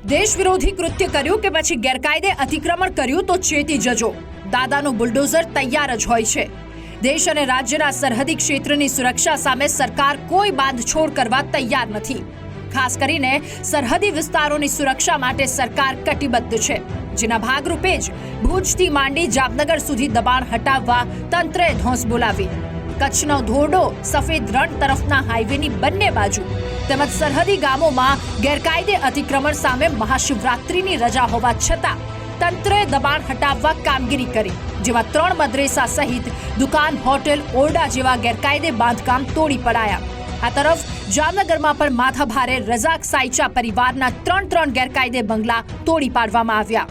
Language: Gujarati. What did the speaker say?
દેશ વિરોધી કૃત્ય કર્યું કે પછી ગેરકાયદે અતિક્રમણ કર્યું તો ચેતી જજો. દાદાનું બુલડોઝર તૈયાર જ હોય છે. દેશ અને રાજ્યના સરહદી ક્ષેત્રની સુરક્ષા સામે સરકાર કોઈ બાંધછોડ કરવા તૈયાર નથી. ખાસ કરીને સરહદી વિસ્તારોની સુરક્ષા માટે સરકાર કટિબદ્ધ છે, જેના ભાગરૂપે જ ભુજથી માંડી જામનગર સુધી દબાણ હટાવવા તંત્રે ધોંસ બોલાવી. કચ્છનો ધોરડો સફેદ રણ તરફના હાઈવેની બંને બાજુ તેમજ સરહદી ગામોમાં ગેરકાયદે અતિક્રમણ સામે મહાશિવરાત્રિની રજા હોવા છતાં તંત્રે દબાણ હટાવવા કામગીરી કરી, જેમાં 3 મદ્રેસા સહિત દુકાન, હોટેલ, ઓરડા જેવા ગેરકાયદે બાંધકામ તોડી પડાયા. આ તરફ જામનગરમાં પણ માથાભારે રઝાક સાઈચા પરિવારના 3 ગેરકાયદે બંગલા તોડી પાડવામાં આવ્યા.